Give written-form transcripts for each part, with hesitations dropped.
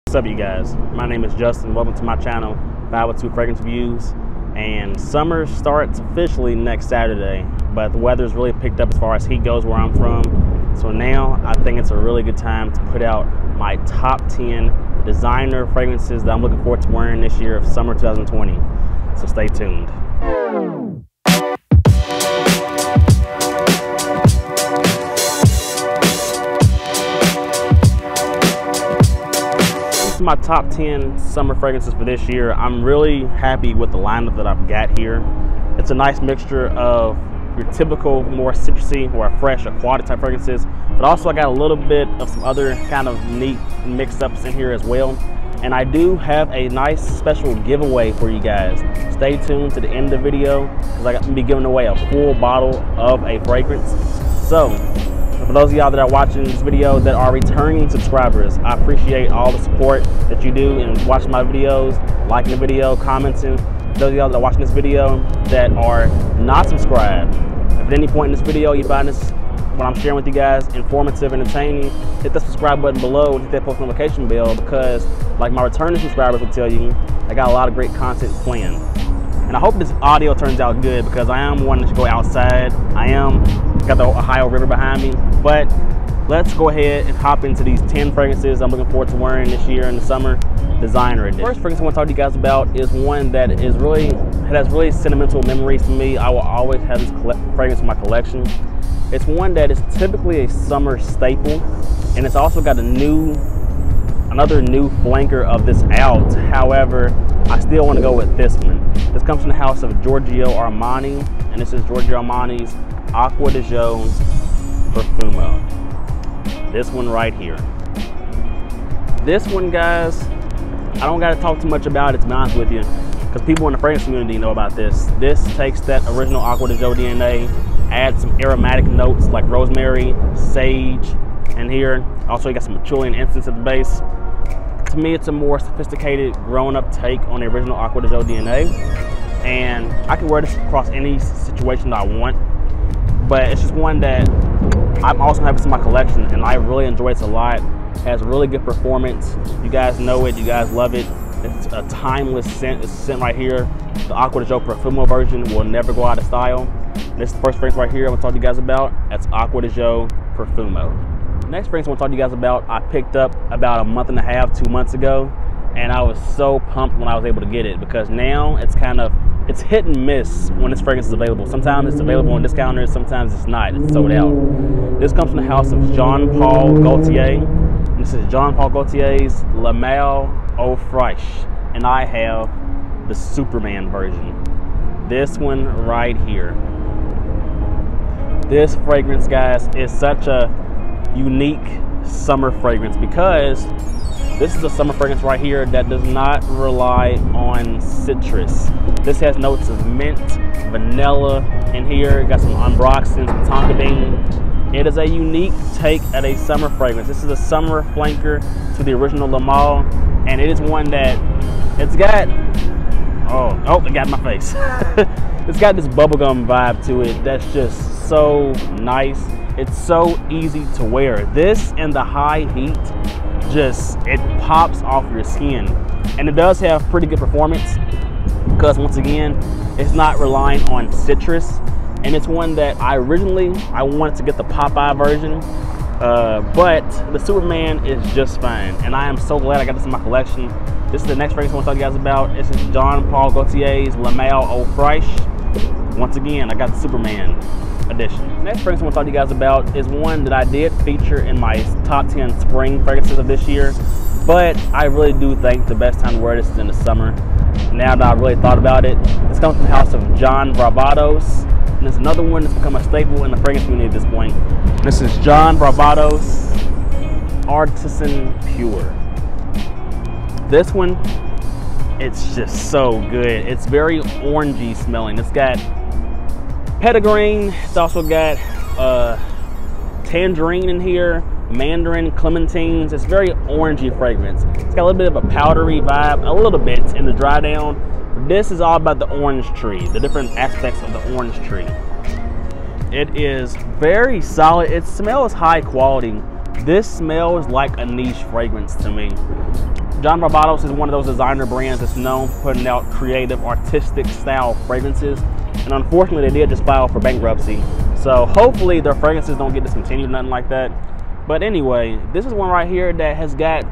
What's up, you guys? My name is Justin. Welcome to my channel, 502 Fragrance Reviews. And summer starts officially next Saturday, but the weather's really picked up as far as heat goes where I'm from. So now I think it's a really good time to put out my top 10 designer fragrances that I'm looking forward to wearing this year of summer 2020. So stay tuned. My top 10 summer fragrances for this year. I'm really happy with the lineup that I've got here. It's a nice mixture of your typical more citrusy or fresh aquatic type fragrances, but also I got a little bit of some other kind of neat mix-ups in here as well. And I do have a nice special giveaway for you guys. Stay tuned to the end of the video because I'm gonna be giving away a full bottle of a fragrance. So for those of y'all that are watching this video that are returning subscribers, I appreciate all the support that you do in watching my videos, liking the video, commenting. For those of y'all that are watching this video that are not subscribed, if at any point in this video you find this, what I'm sharing with you guys, informative, entertaining, hit the subscribe button below and hit that post notification bell because, like my returning subscribers will tell you, I got a lot of great content planned. And I hope this audio turns out good because I am one that should go outside. Got the Ohio River behind me. But let's go ahead and hop into these 10 fragrances I'm looking forward to wearing this year in the summer, designer edition. The first fragrance I want to talk to you guys about is one that has really sentimental memories to me. I will always have this fragrance in my collection. It's one that is typically a summer staple, and it's also got another new flanker of this out. However, I still want to go with this one. This comes from the house of Giorgio Armani, and this is Giorgio Armani's AQUA de Joe Profumo. This one right here. This one, guys, I don't got to talk too much about it, to be honest with you, because people in the fragrance community know about this. This takes that original AQUA de Joe DNA, adds some aromatic notes like rosemary, sage, and here also you got some patchouli and incense at the base. To me, it's a more sophisticated, grown-up take on the original AQUA de Joe DNA, and I can wear this across any situation that I want. But it's just one that I'm also having in my collection, and I really enjoy it a lot. It has really good performance. You guys know it. You guys love it. It's a timeless scent. It's a scent right here. The AQUA de Joe Profumo version will never go out of style. This is the first fragrance right here I'm going to talk to you guys about. That's AQUA de Joe Profumo. The next fragrance I want to talk to you guys about, I picked up about a month and a half, 2 months ago, and I was so pumped when I was able to get it because now it's hit and miss when this fragrance is available. Sometimes it's available on discounters, sometimes it's not. It's sold out. This comes from the house of Jean Paul Gaultier. This is Jean Paul Gaultier's Le Mal Au Fraiche, and I have the Superman version. This one right here. This fragrance, guys, is such a unique summer fragrance because this is a summer fragrance right here that does not rely on citrus. This has notes of mint, vanilla in here. Got some ambroxan, some tonka bean. It is a unique take at a summer fragrance. This is a summer flanker to the original Le Mal, and it is one that it's got, oh, it got in my face. It's got this bubblegum vibe to it that's just so nice. It's so easy to wear. This and the high heat, it pops off your skin. And it does have pretty good performance because once again, it's not relying on citrus. And it's one that I wanted to get the Popeye version, but the Superman is just fine. And I am so glad I got this in my collection. This is the next fragrance I want to talk to you guys about. This is Jean Paul Gaultier's Le Mal Au Fraiche. Once again, I got the Superman edition. Next fragrance I want to talk to you guys about is one that I did feature in my top 10 spring fragrances of this year, but I really do think the best time to wear this is in the summer. Now that I've really thought about it, this comes from the house of John VARVATOS, and it's another one that's become a staple in the fragrance community at this point. This is John VARVATOS Artisan Pure. This one, it's just so good. It's very orangey smelling. It's got petitgrain. It's also got tangerine in here, mandarin, clementines. It's very orangey fragrance. It's got a little bit of a powdery vibe, a little bit in the dry down. This is all about the orange tree, the different aspects of the orange tree. It is very solid. It smells high quality. This smells like a niche fragrance to me. John Varvatos is one of those designer brands that's known for putting out creative, artistic style fragrances. And unfortunately, they did just file for bankruptcy. So hopefully their fragrances don't get discontinued, nothing like that. But anyway, this is one right here that has got,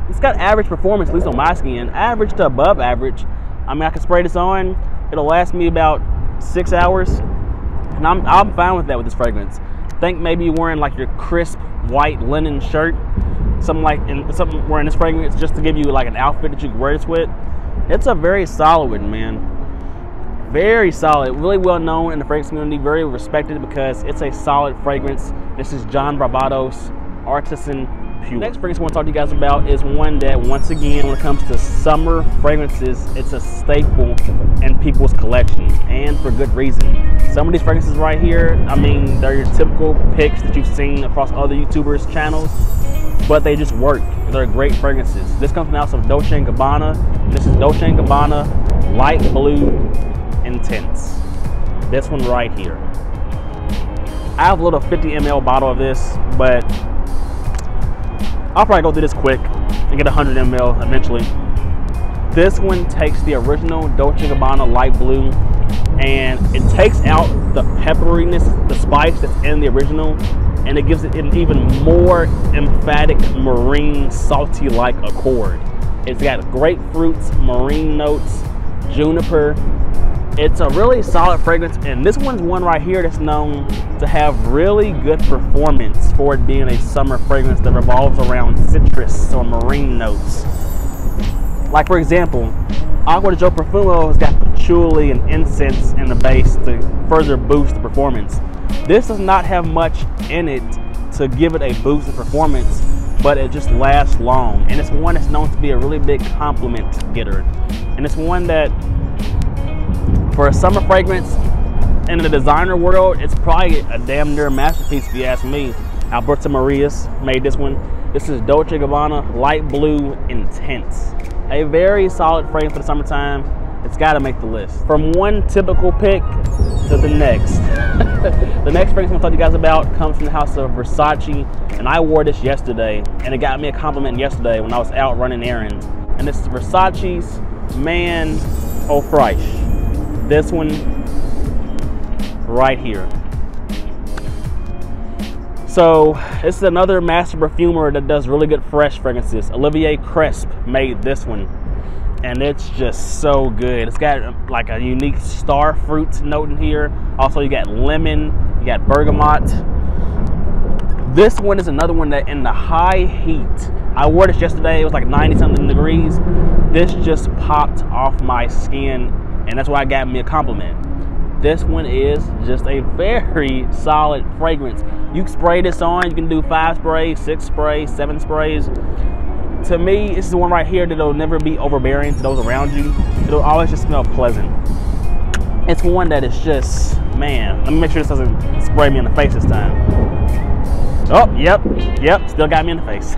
it's got average performance, at least on my skin, average to above average. I mean, I can spray this on, it'll last me about 6 hours. And I'm fine with that with this fragrance. Think maybe you're wearing like your crisp white linen shirt, something wearing this fragrance just to give you like an outfit that you can wear this with. It's a very solid one, man. Very solid, really well known in the fragrance community, very respected because it's a solid fragrance. This is John Varvatos Artisan Pure. Next fragrance I want to talk to you guys about is one that, once again, when it comes to summer fragrances, it's a staple in people's collections, and for good reason. Some of these fragrances right here, I mean, they're your typical picks that you've seen across other YouTubers' channels, but they just work. They're great fragrances. This comes from the house of DOLCE&GABBANA. This is DOLCE&GABBANA Light Blue Intense. This one right here. I have a little 50 ml bottle of this, but I'll probably go through this quick and get 100 ml eventually. This one takes the original DOLCE&GABBANA Light Blue and it takes out the pepperiness, the spice that's in the original, and it gives it an even more emphatic marine, salty-like accord. It's got grapefruits, marine notes, juniper. It's a really solid fragrance, and this one's one right here that's known to have really good performance for it being a summer fragrance that revolves around citrus or marine notes. Like, for example, AQUA de PROFUMO has got patchouli and incense in the base to further boost the performance. This does not have much in it to give it a boost in performance, but it just lasts long. And it's one that's known to be a really big compliment getter. And it's one that, for a summer fragrance in the designer world, it's probably a damn near masterpiece if you ask me. Alberto Marias made this one. This is DOLCE&GABBANA Light Blue Intense. A very solid fragrance for the summertime. It's got to make the list. From one typical pick to the next. The next fragrance I'm going to talk to you guys about comes from the house of Versace, and I wore this yesterday, and it got me a compliment yesterday when I was out running errands. And this is Versace's Man Au Fraiche. This one right here. So this is another master perfumer that does really good fresh fragrances. Olivier Cresp made this one, and it's just so good. It's got like a unique star fruit note in here. Also, you got lemon, you got bergamot. This one is another one that in the high heat, I wore this yesterday, it was like 90 something degrees. This just popped off my skin, and that's why it got me a compliment. This one is just a very solid fragrance. You can spray this on, you can do 5 sprays, 6 sprays, 7 sprays. To me, this is the one right here that'll never be overbearing to those around you. It'll always just smell pleasant. It's one that is just, man, let me make sure this doesn't spray me in the face this time. Oh, yep, still got me in the face.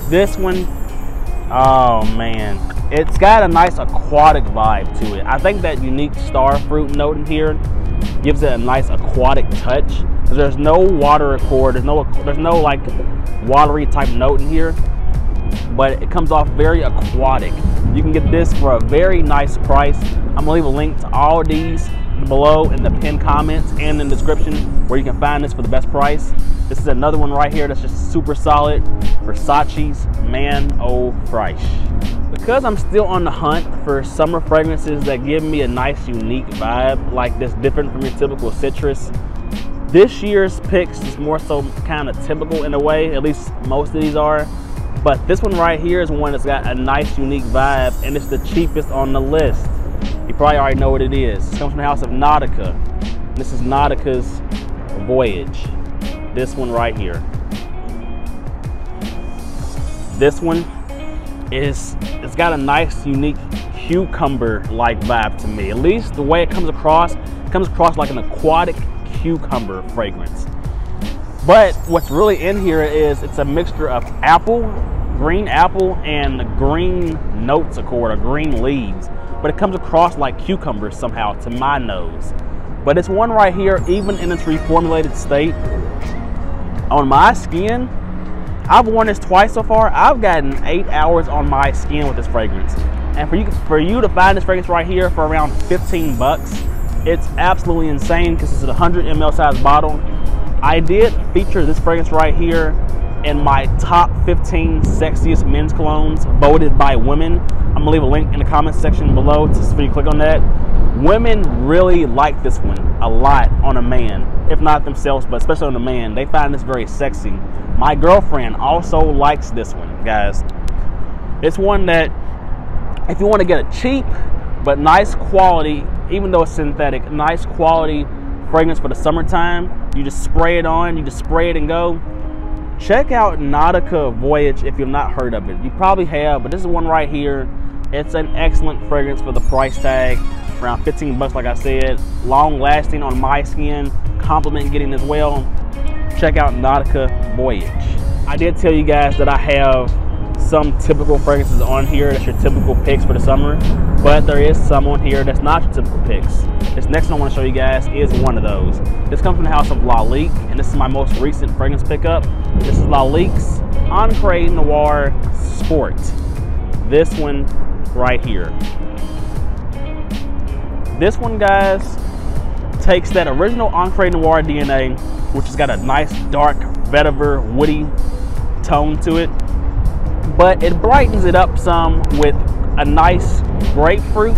This one, oh man. It's got a nice aquatic vibe to it. I think that unique star fruit note in here gives it a nice aquatic touch. There's no water accord, there's no like watery type note in here, but it comes off very aquatic. You can get this for a very nice price. I'm gonna leave a link to all of these below in the pinned comments and in the description where you can find this for the best price. This is another one right here that's just super solid. Versace's Man Au Fraiche. Because I'm still on the hunt for summer fragrances that give me a nice unique vibe, like this different from your typical citrus, this year's picks is more so kind of typical in a way, at least most of these are. But this one right here is one that's got a nice unique vibe, and it's the cheapest on the list. You probably already know what it is. It comes from the house of Nautica. This is Nautica's Voyage. This one right here. This one it's got a nice unique cucumber-like vibe to me. At least the way it comes across like an aquatic cucumber fragrance. But what's really in here is it's a mixture of apple, green apple, and green notes accord, or green leaves. But it comes across like cucumbers somehow to my nose. But it's one right here, even in its reformulated state, on my skin, I've worn this twice so far. I've gotten 8 hours on my skin with this fragrance. And for you to find this fragrance right here for around 15 bucks, it's absolutely insane because it's a 100 ml size bottle. I did feature this fragrance right here in my top 15 sexiest men's colognes voted by women. I'm gonna leave a link in the comments section below for you to click on that. Women really like this one a lot on a man, if not themselves, but especially on a man. They find this very sexy. My girlfriend also likes this one, guys. It's one that if you want to get a cheap but nice quality, even though it's synthetic, nice quality fragrance for the summertime, you just spray it on, you just spray it and go. Check out Nautica Voyage if you've not heard of it. You probably have, but this is one right here. It's an excellent fragrance for the price tag, around 15 bucks like I said. Long lasting on my skin, compliment getting as well. Check out Nautica Voyage. I did tell you guys that I have some typical fragrances on here that's your typical picks for the summer, but there is some on here that's not your typical picks. This next one I want to show you guys is one of those. This comes from the house of Lalique, and this is my most recent fragrance pickup. This is Lalique's Encre Noir Sport. This one right here. This one, guys, takes that original Encre Noir DNA, which has got a nice dark vetiver woody tone to it, but it brightens it up some with a nice grapefruit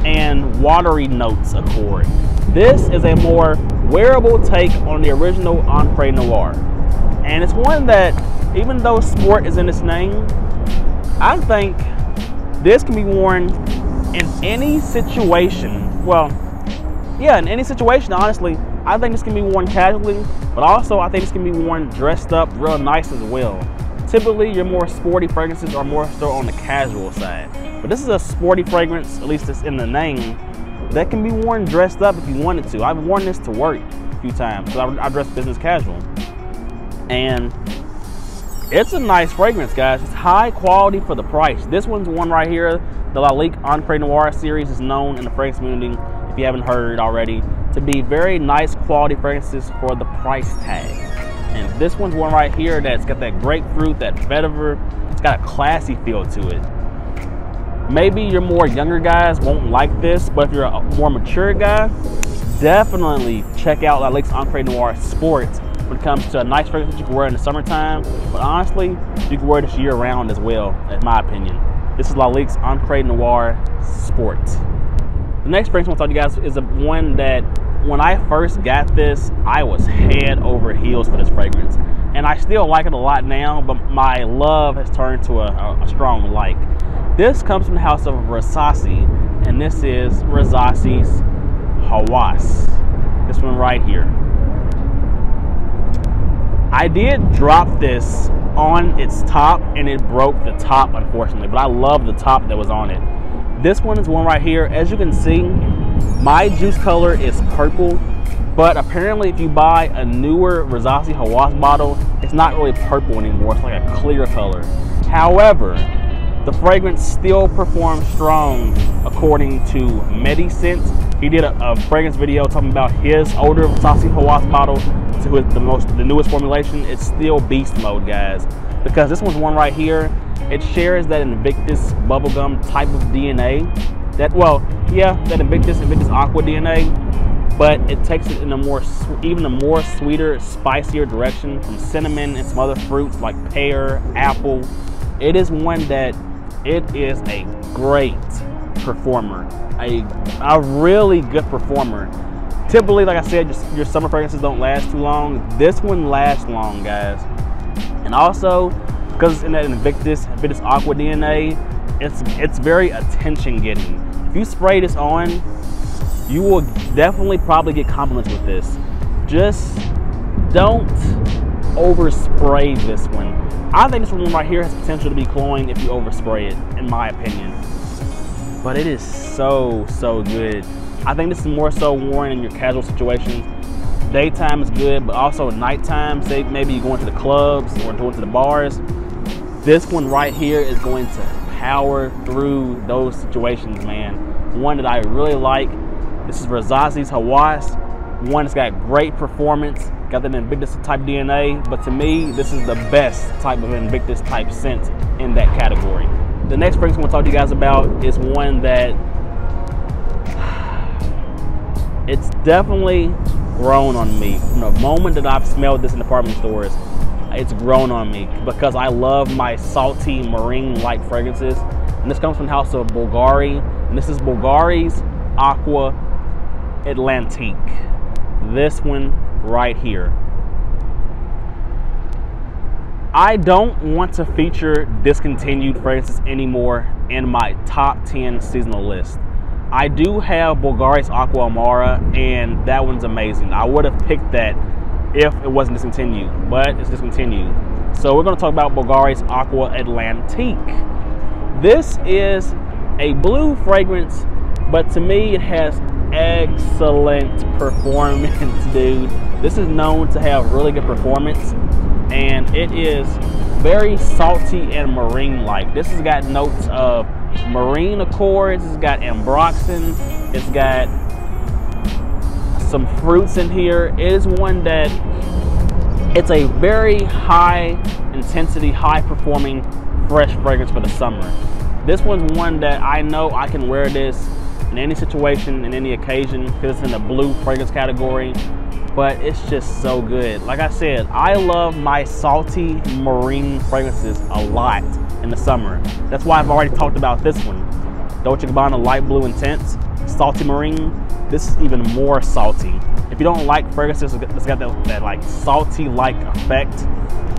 and watery notes accord. This is a more wearable take on the original Encre Noir, and it's one that, even though sport is in its name, I think this can be worn in any situation. Well, yeah, in any situation, honestly. I think this can be worn casually, but also I think this can be worn dressed up real nice as well. Typically, your more sporty fragrances are more so on the casual side, but this is a sporty fragrance, at least it's in the name, that can be worn dressed up if you wanted to. I've worn this to work a few times because I dress business casual, and it's a nice fragrance, guys. It's high quality for the price. This one's one right here. The Lalique Encre Noir series is known in the fragrance community, if you haven't heard already, to be very nice quality fragrances for the price tag. And this one's one right here that's got that grapefruit, that vetiver. It's got a classy feel to it. Maybe your more younger guys won't like this, but if you're a more mature guy, definitely check out Lalique's Encre Noir Sport when it comes to a nice fragrance that you can wear in the summertime. But honestly, you can wear this year round as well, in my opinion. This is Lalique's Encre Noir Sport. The next fragrance I want to talk to you guys is one that, when I first got this, I was head over heels for this fragrance. And I still like it a lot now, but my love has turned to a strong like. This comes from the house of VERSACE, and this is VERSACE's HAWAS. This one right here. I did drop this on its top, and it broke the top, unfortunately, but I love the top that was on it. This one is one right here. As you can see, my juice color is purple, but apparently if you buy a newer VERSACE HAWAS bottle, it's not really purple anymore. It's like a clear color. However, the fragrance still performs strong according to MediScent. He did a fragrance video talking about his older VERSACE HAWAS bottle to the newest formulation. It's still beast mode, guys, because this one's one right here. It shares that Invictus bubblegum type of DNA. That Invictus AQUA DNA, but it takes it in a even a more sweeter, spicier direction, from cinnamon and some other fruits like pear, apple. It is one that it is a great performer, a really good performer. Typically, like I said, your summer fragrances don't last too long. This one lasts long, guys. And also, because it's in that Invictus AQUA DNA, it's very attention getting. If you spray this on, you will definitely probably get compliments with this. Just don't overspray this one. I think this one right here has potential to be cloying if you overspray it, in my opinion. But it is so good. I think this is more so worn in your casual situations. Daytime is good, but also nighttime, say maybe you're going to the clubs or going to the bars. This one right here is going to power through those situations, man. One that I really like. This is VERSACE's HAWAS. One that's got great performance, got that Invictus type DNA, but to me, this is the best type of Invictus type scent in that category. The next fragrance I'm gonna talk to you guys about is one that it's definitely grown on me. From the moment that I've smelled this in department stores, it's grown on me because I love my salty marine-like fragrances. And this comes from the house of BVLGARI, and this is BVLGARI's AQUA ATLANTIQUE. This one right here. I don't want to feature discontinued fragrances anymore in my top 10 seasonal list. I do have BVLGARI's AQUA Amara, and that one's amazing. I would have picked that if it wasn't discontinued, but it's discontinued. So we're going to talk about BVLGARI's AQUA ATLANTIQUE. This is a blue fragrance, but to me it has excellent performance, dude. This is known to have really good performance, and it is very salty and marine-like. This has got notes of marine accords, it's got ambroxan, it's got some fruits in here. It is one that it's a very high intensity, high performing fresh fragrance for the summer. This one's one that I know I can wear this in any situation, in any occasion, because it's in the blue fragrance category, but it's just so good. Like I said, I love my salty marine fragrances a lot in the summer. That's why I've already talked about this one. DOLCE&GABBANA Light Blue Intense, Salty Marine. This is even more salty. If you don't like fragrances that's got that like salty-like effect,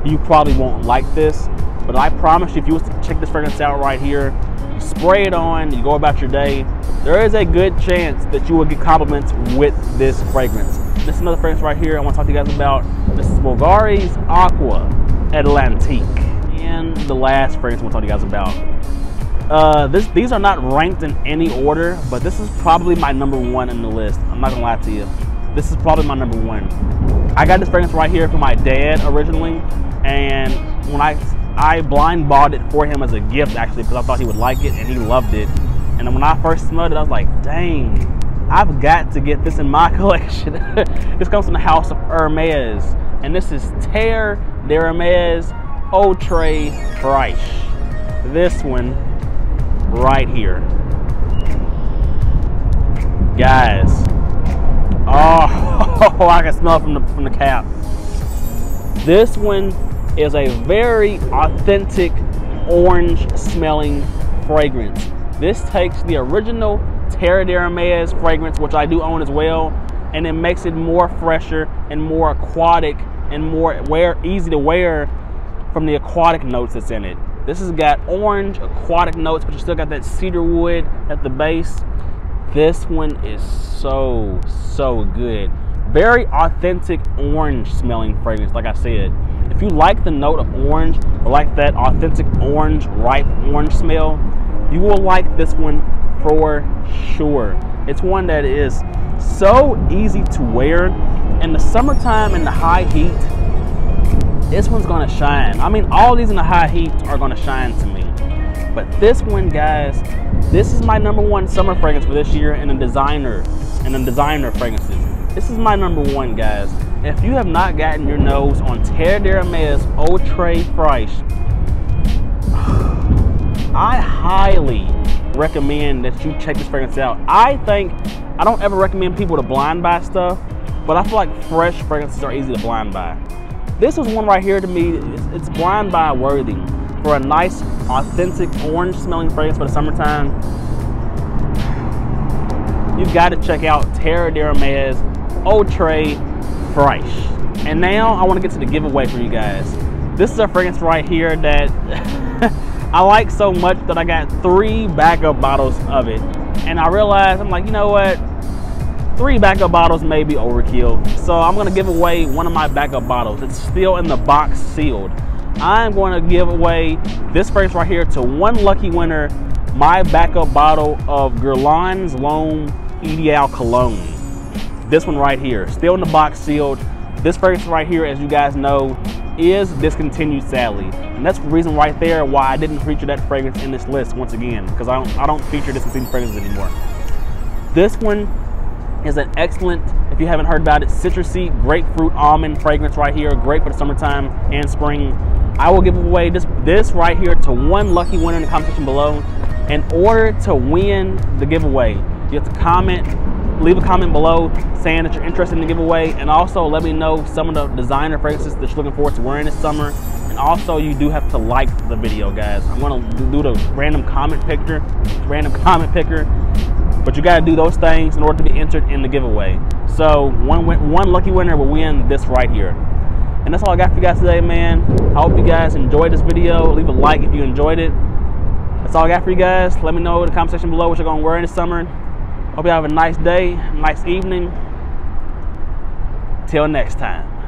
you probably won't like this. But I promise you, if you was to check this fragrance out right here, you spray it on, you go about your day, there is a good chance that you will get compliments with this fragrance. This is another fragrance right here I want to talk to you guys about. This is BVLGARI's AQUA ATLANTIQUE. And the last fragrance I want to talk to you guys about. These are not ranked in any order, but this is probably my #1 in the list. I'm not gonna lie to you. This is probably my #1. I got this fragrance right here from my dad originally, and when I blind bought it for him as a gift, actually, because I thought he would like it, and he loved it. And when I first smelled it, I was like, dang, I've got to get this in my collection. This comes from the house of HERMES, and this is TERRE de Hermes Ultra Fraiche. This one right here. Guys, oh, I can smell it from the cap. This one is a very authentic orange smelling fragrance. This takes the original TERRE de Hermes fragrance, which I do own as well, and it makes it more fresher and more aquatic and more easy to wear from the aquatic notes that's in it. This has got orange aquatic notes, but you still got that cedar wood at the base. This one is so good. Very authentic orange smelling fragrance, like I said. If you like the note of orange, or like that authentic orange, ripe orange smell, you will like this one for sure. It's one that is so easy to wear. In the summertime, in the high heat, this one's gonna shine. I mean, all these in the high heat are gonna shine to me. But this one, guys, this is my #1 summer fragrance for this year in the designer fragrances. This is my #1, guys. If you have not gotten your nose on TERRE de Hermes Ultra Fraiche, I highly recommend that you check this fragrance out. I don't ever recommend people to blind buy stuff, but I feel like fresh fragrances are easy to blind buy. This is one right here to me, it's blind buy worthy for a nice, authentic orange smelling fragrance for the summertime. You've got to check out TERRE de Hermes Ultra Fraiche. And now I want to get to the giveaway for you guys. This is a fragrance right here that I like so much that I got 3 backup bottles of it. And I realized, I'm like, you know what? 3 backup bottles may be overkill. So I'm going to give away one of my backup bottles. It's still in the box sealed. I'm going to give away this fragrance right here to one lucky winner, my backup bottle of Guerlain's L'Homme Ideal Cologne. This one right here, still in the box sealed. This fragrance right here, as you guys know, is discontinued, sadly. And that's the reason right there why I didn't feature that fragrance in this list once again, because I don't feature discontinued fragrances anymore. This one is an excellent If you haven't heard about it, citrusy grapefruit almond fragrance right here, great for the summertime and spring. I will give away this right here to one lucky winner in the comment section below. In order to win the giveaway, you have to comment, leave a comment below saying that you're interested in the giveaway, and also let me know some of the designer fragrances that you're looking forward to wearing this summer. And also you do have to like the video, guys. I'm gonna do the random comment picker, but you gotta do those things in order to be entered in the giveaway. So one lucky winner will win this right here. And that's all I got for you guys today, man. I hope you guys enjoyed this video. Leave a like if you enjoyed it. That's all I got for you guys. Let me know in the comment section below what you're gonna wear in the summer. Hope you have a nice day, nice evening. Till next time.